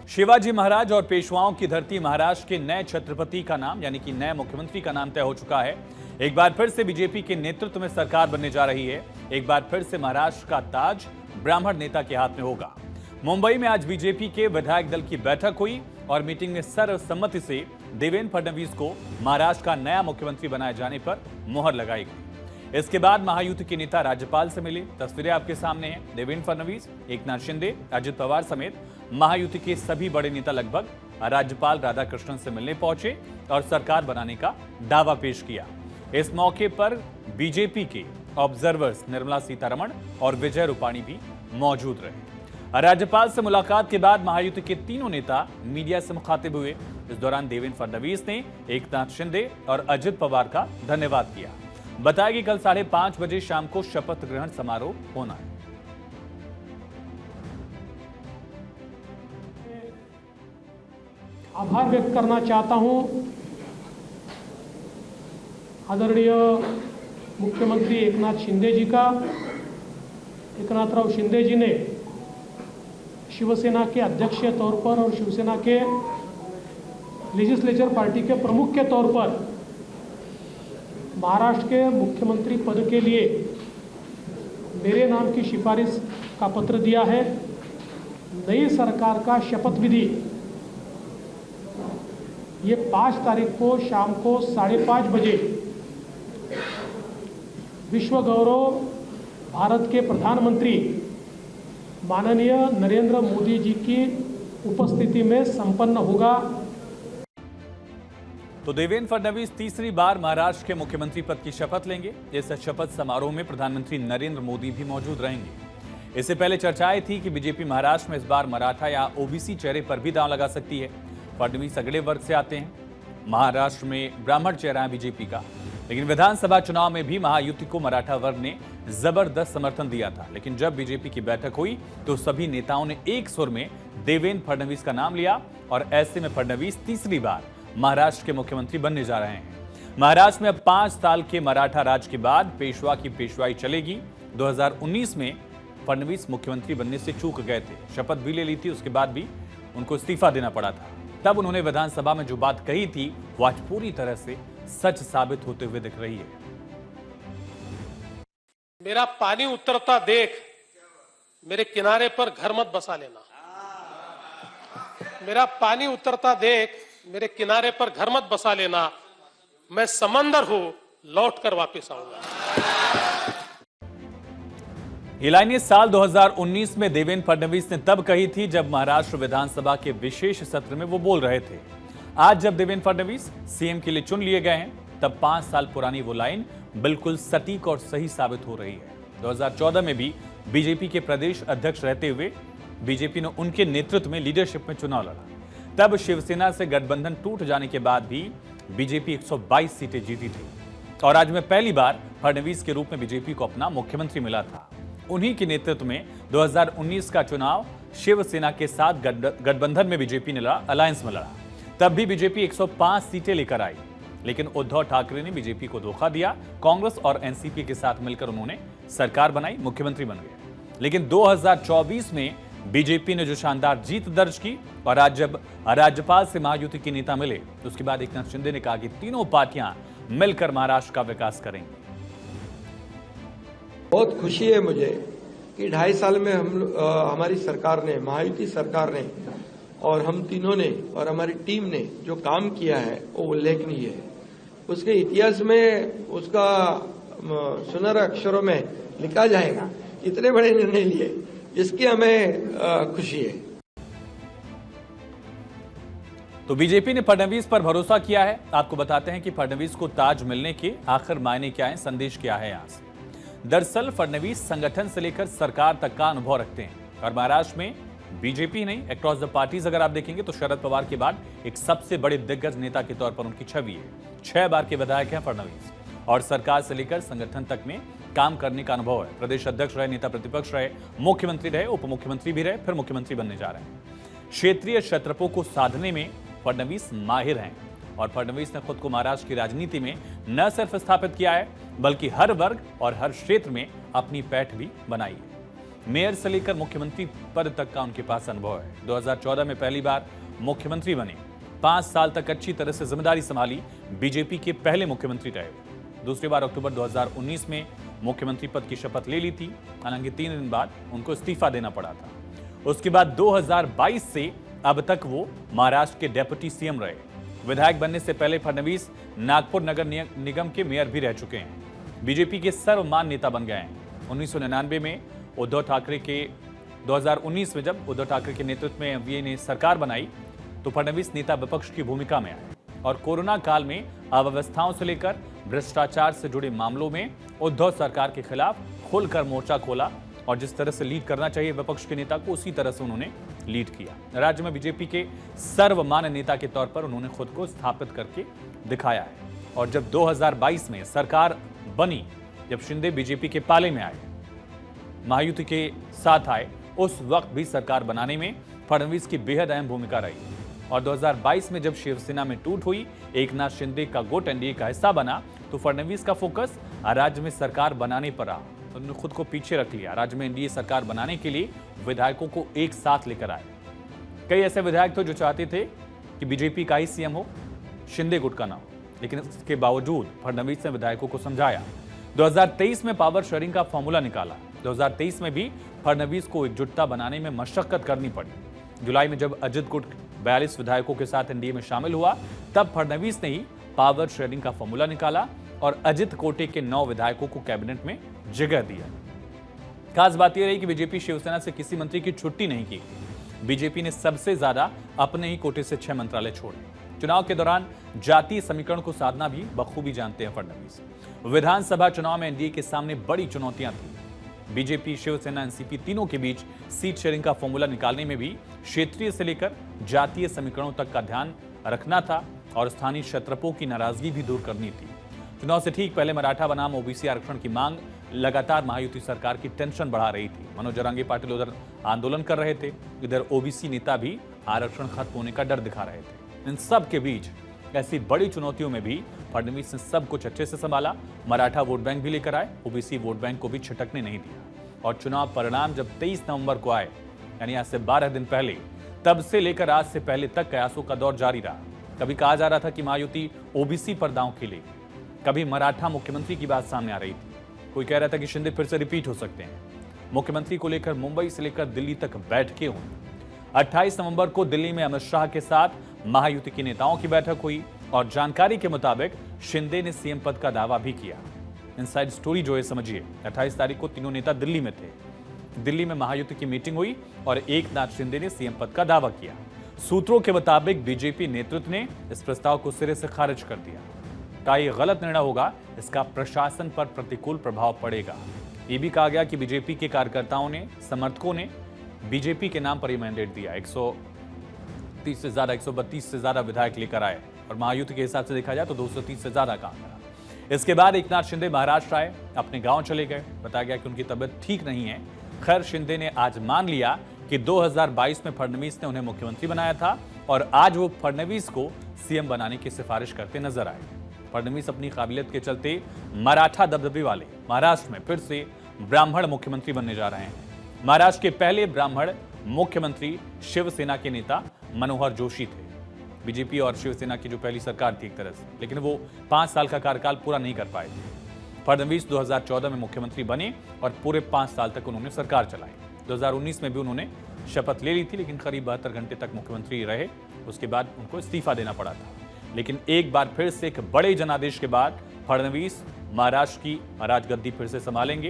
शिवाजी महाराज और पेशवाओं की धरती महाराष्ट्र के नए छत्रपति का नाम यानी कि नए मुख्यमंत्री का नाम तय हो चुका है। एक बार फिर से बीजेपी के नेतृत्व में सरकार बनने जा रही है। एक बार फिर से महाराष्ट्र का ताज ब्राह्मण नेता के हाथ में होगा। मुंबई में आज बीजेपी के विधायक दल की बैठक हुई और मीटिंग में सर्वसम्मति से देवेंद्र फडणवीस को महाराष्ट्र का नया मुख्यमंत्री बनाए जाने पर मुहर लगाई गई। इसके बाद महायुति के नेता राज्यपाल से मिले। तस्वीरें आपके सामने हैं। देवेंद्र फडणवीस, एकनाथ शिंदे, अजित पवार समेत महायुति के सभी बड़े नेता लगभग राज्यपाल राधाकृष्णन से मिलने पहुंचे और सरकार बनाने का दावा पेश किया। इस मौके पर बीजेपी के ऑब्जर्वर्स निर्मला सीतारमण और विजय रूपाणी भी मौजूद रहे। राज्यपाल से मुलाकात के बाद महायुति के तीनों नेता मीडिया से मुखातिब हुए। इस दौरान देवेंद्र फडणवीस ने एकनाथ शिंदे और अजित पवार का धन्यवाद किया। बताया कि कल 5:30 बजे शाम को शपथ ग्रहण समारोह होना है। आभार व्यक्त करना चाहता हूं आदरणीय मुख्यमंत्री एकनाथ शिंदे जी का। एकनाथराव शिंदे जी ने शिवसेना के अध्यक्ष के तौर पर और शिवसेना के लेजिस्लेचर पार्टी के प्रमुख के तौर पर महाराष्ट्र के मुख्यमंत्री पद के लिए मेरे नाम की सिफारिश का पत्र दिया है। नई सरकार का शपथ विधि ये 5 तारीख को शाम को 5:30 बजे विश्व गौरव भारत के प्रधानमंत्री माननीय नरेंद्र मोदी जी की उपस्थिति में संपन्न होगा। तो देवेंद्र फडणवीस तीसरी बार महाराष्ट्र के मुख्यमंत्री पद की शपथ लेंगे। इस शपथ समारोह में प्रधानमंत्री नरेंद्र मोदी भी मौजूद रहेंगे। इससे पहले चर्चाएं थी कि बीजेपी महाराष्ट्र में इस बार मराठा या ओबीसी चेहरे पर भी दांव लगा सकती है। फडणवीस अगले वर्ग से आते हैं। महाराष्ट्र में ब्राह्मण चेहरा है बीजेपी का, लेकिन विधानसभा चुनाव में भी महायुति को मराठा वर्ग ने जबरदस्त समर्थन दिया था। लेकिन जब बीजेपी की बैठक हुई तो सभी नेताओं ने एक सुर में देवेंद्र फडणवीस का नाम लिया और ऐसे में फडणवीस तीसरी बार महाराष्ट्र के मुख्यमंत्री बनने जा रहे हैं। महाराष्ट्र में अब 5 साल के मराठा राज के बाद पेशवा की पेशवाई चलेगी। 2019 में फडणवीस मुख्यमंत्री बनने से चूक गए थे। शपथ भी ले ली थी, उसके बाद भी उनको इस्तीफा देना पड़ा था। तब उन्होंने विधानसभा में जो बात कही थी वो आज पूरी तरह से सच साबित होते हुए दिख रही है। मेरा पानी उतरता देख मेरे किनारे पर घर मत बसा लेना। मेरा पानी उतरता देख मेरे किनारे पर घर मत बसा लेना। मैं समंदर हूं, लौट कर वापिस आऊंगा। ये लाइनें साल 2019 में देवेंद्र फडणवीस ने तब कही थी जब महाराष्ट्र विधानसभा के विशेष सत्र में वो बोल रहे थे। आज जब देवेंद्र फडणवीस सीएम के लिए चुन लिए गए हैं तब 5 साल पुरानी वो लाइन बिल्कुल सटीक और सही साबित हो रही है। 2014 में भी बीजेपी के प्रदेश अध्यक्ष रहते हुए बीजेपी ने उनके नेतृत्व में लीडरशिप में चुनाव लड़ा। तब शिवसेना से गठबंधन टूट जाने के बाद भी बीजेपी 122 सीटें जीती थी और आज में पहली बार फडणवीस के रूप में बीजेपी को अपना मुख्यमंत्री मिला था। उन्हीं के नेतृत्व में 2019 का चुनाव शिवसेना के साथ गठबंधन में बीजेपी ने लड़ा, अलायंस में लड़ा। तब भी बीजेपी 105 सीटें लेकर आई, लेकिन उद्धव ठाकरे ने बीजेपी को धोखा दिया। कांग्रेस और एनसीपी के साथ मिलकर उन्होंने सरकार बनाई, मुख्यमंत्री बन गए। लेकिन 2024 में बीजेपी ने जो शानदार जीत दर्ज की और आज जब राज्यपाल से महायुति के नेता मिले तो उसके बाद एकनाथ शिंदे ने कहा कि तीनों पार्टियां मिलकर महाराष्ट्र का विकास करेंगी। बहुत खुशी है मुझे कि 2.5 साल में हमारी सरकार ने, महायुति सरकार ने और हम तीनों ने और हमारी टीम ने जो काम किया है वो उल्लेखनीय है। उसके इतिहास में उसका सुनहरे अक्षरों में लिखा जाएगा। इतने बड़े निर्णय लिए, इसकी हमें खुशी है। तो बीजेपी ने फडणवीस पर भरोसा किया है। आपको बताते हैं कि फडणवीस को ताज मिलने के आखिर मायने क्या है, संदेश क्या है यहां से। दरअसल फडणवीस संगठन से लेकर सरकार तक का अनुभव रखते हैं और महाराष्ट्र में बीजेपी नहीं, अक्रॉस द पार्टीज अगर आप देखेंगे तो शरद पवार के बाद एक सबसे बड़े दिग्गज नेता के तौर पर उनकी छवि है। 6 बार के विधायक हैं फडणवीस और सरकार से लेकर संगठन तक में काम करने का अनुभव है। प्रदेश अध्यक्ष रहे, नेता प्रतिपक्ष रहे, मुख्यमंत्री रहे, उप मुख्यमंत्री भी रहे, फिर मुख्यमंत्री बनने जा रहे हैं। क्षेत्रीय क्षत्रपों को साधने में फडणवीस माहिर हैं और फडणवीस ने खुद को महाराष्ट्र की राजनीति में न सिर्फ स्थापित किया है बल्कि हर वर्ग और हर क्षेत्र में अपनी पैठ भी बनाई है। मेयर से लेकर मुख्यमंत्री पद तक का उनके पास अनुभव है। 2014 में पहली बार मुख्यमंत्री बने। 5 साल तक अच्छी तरह से जिम्मेदारी संभाली। बीजेपी के पहले मुख्यमंत्री रहे। दूसरी बार अक्टूबर 2019 में मुख्यमंत्री पद की शपथ ले ली थी। हालांकि 3 दिन बाद उनको इस्तीफा देना पड़ा था। उसके बाद 2022 से अब तक वो महाराष्ट्र के डेप्यूटी सीएम रहे। विधायक बनने से पहले फडणवीस नागपुर नगर निगम के मेयर भी रह चुके हैं। बीजेपी के सर्वमान्य नेता बन गए हैं। 1999 में उद्धव ठाकरे के 2019 में जब उद्धव ठाकरे के नेतृत्व में एनडीए ने सरकार बनाई तो फडणवीस नेता विपक्ष की भूमिका में आए और कोरोना काल में अव्यवस्थाओं से लेकर भ्रष्टाचार से जुड़े मामलों में उद्धव सरकार के खिलाफ खुलकर मोर्चा खोला और जिस तरह से लीड करना चाहिए विपक्ष के नेता को उसी तरह से उन्होंने लीड किया। राज्य में बीजेपी के सर्वमान्य नेता के तौर पर उन्होंने खुद को स्थापित करके दिखाया है। और जब 2022 में सरकार बनी, जब शिंदे बीजेपी के पाले में आए, महायुति के साथ आए, उस वक्त भी सरकार बनाने में फडणवीस की बेहद अहम भूमिका रही। और 2022 में जब शिवसेना में टूट हुई, एकनाथ शिंदे का गुट एनडीए का हिस्सा बना, तो फडणवीस का फोकस राज्य में सरकार बनाने पर रहा। उन्होंने खुद को पीछे रख लिया। राज्य में एनडीए सरकार बनाने के लिए विधायकों को एक साथ लेकर आए। कई ऐसे विधायक थे जो चाहते थे कि बीजेपी का ही सीएम हो, शिंदे गुट का ना हो, लेकिन इसके बावजूद फडणवीस ने विधायकों को समझाया। 2023 में पावर शेयरिंग का फॉर्मूला निकाला। 2023 में भी फडणवीस को एकजुटता बनाने में मशक्कत करनी पड़ी। जुलाई में जब अजित गुट 42 विधायकों के साथ एनडीए में शामिल हुआ, तब फडणवीस ने ही पावर शेयरिंग का फॉर्मूला निकाला और अजित कोटे के 9 विधायकों को कैबिनेट में जगह दिया। खास बात यह रही कि बीजेपी शिवसेना से किसी मंत्री की छुट्टी नहीं की। बीजेपी ने सबसे ज्यादा अपने ही कोटे से 6 मंत्रालय छोड़े। चुनाव के दौरान जातीय समीकरण को साधना भी बखूबी जानते हैं फडणवीस। विधानसभा चुनाव में एनडीए के सामने बड़ी चुनौतियां थी। बीजेपी, शिवसेना, एनसीपी तीनों के बीच सीट शेयरिंग का फॉर्मूला निकालने में भी क्षेत्रीय से लेकर जातीय समीकरणों तक का ध्यान रखना था और स्थानीय क्षत्रपों की नाराजगी भी दूर करनी थी। चुनाव से ठीक पहले मराठा बनाम ओबीसी आरक्षण की मांग लगातार महायुति सरकार की टेंशन बढ़ा रही थी। मनोज जरांगे पाटिल उधर आंदोलन कर रहे थे, इधर ओबीसी नेता भी आरक्षण खत्म होने का डर दिखा रहे थे। इन सब के बीच ऐसी बड़ी चुनौतियों में भी फडणवीस ने सब कुछ अच्छे से संभाला। मराठा वोट बैंक भी लेकर आए, ओबीसी वोट बैंक को भी छिटकने नहीं दिया। और चुनाव परिणाम जब 23 नवंबर को आए, यानी आज से 12 दिन पहले, तब से लेकर आज से पहले तक कयासों का दौर जारी रहा। कभी कहा जा रहा था कि महायुति ओबीसी पर दांव खेलेगी, कभी मराठा मुख्यमंत्री की बात सामने आ रही थी। कोई कह रहा था कि शिंदे फिर से रिपीट हो सकते हैं। मुख्यमंत्री को लेकर मुंबई से लेकर दिल्ली तक बैठकें हुई। 28 नवंबर को दिल्ली में अमित शाह के साथ महायुति के नेताओं की बैठक हुई और जानकारी के मुताबिक शिंदे ने सीएम पद का दावा भी किया। इनसाइड स्टोरी जो है समझिए, 28 तारीख को तीनों नेता दिल्ली में थे। दिल्ली में महायुति की मीटिंग हुई और एकनाथ शिंदे ने सीएम पद का दावा किया। सूत्रों के मुताबिक बीजेपी नेतृत्व ने इस प्रस्ताव को सिरे से खारिज कर दिया। का ये गलत निर्णय होगा, इसका प्रशासन पर प्रतिकूल प्रभाव पड़ेगा। ये भी कहा गया कि बीजेपी के कार्यकर्ताओं ने, समर्थकों ने बीजेपी के नाम पर यह मैंडेट दिया। 130 से ज्यादा, 132 से ज्यादा विधायक लेकर आए और महायुति के हिसाब से देखा जाए तो 230 से ज्यादा काम करा। इसके बाद एकनाथ शिंदे महाराष्ट्र आए, अपने गांव चले गए। बताया गया कि उनकी तबियत ठीक नहीं है। खैर, शिंदे ने आज मान लिया कि 2022 में फडणवीस ने उन्हें मुख्यमंत्री बनाया था और आज वो फडणवीस को सीएम बनाने की सिफारिश करते नजर आए। फडणवीस अपनी काबिलियत के चलते मराठा दबदबे वाले महाराष्ट्र में फिर से ब्राह्मण मुख्यमंत्री बनने जा रहे हैं। महाराष्ट्र के पहले ब्राह्मण मुख्यमंत्री शिवसेना के नेता मनोहर जोशी थे। बीजेपी और शिवसेना की जो पहली सरकार थी एक तरह से, लेकिन वो 5 साल का कार्यकाल पूरा नहीं कर पाए थे। फडणवीस 2014 में मुख्यमंत्री बने और पूरे 5 साल तक उन्होंने सरकार चलाई। 2019 में भी उन्होंने शपथ ले ली थी, लेकिन करीब 72 घंटे तक मुख्यमंत्री रहे। उसके बाद उनको इस्तीफा देना पड़ा था। लेकिन एक बार फिर से एक बड़े जनादेश के बाद फडणवीस महाराष्ट्र की राजगद्दी फिर से संभालेंगे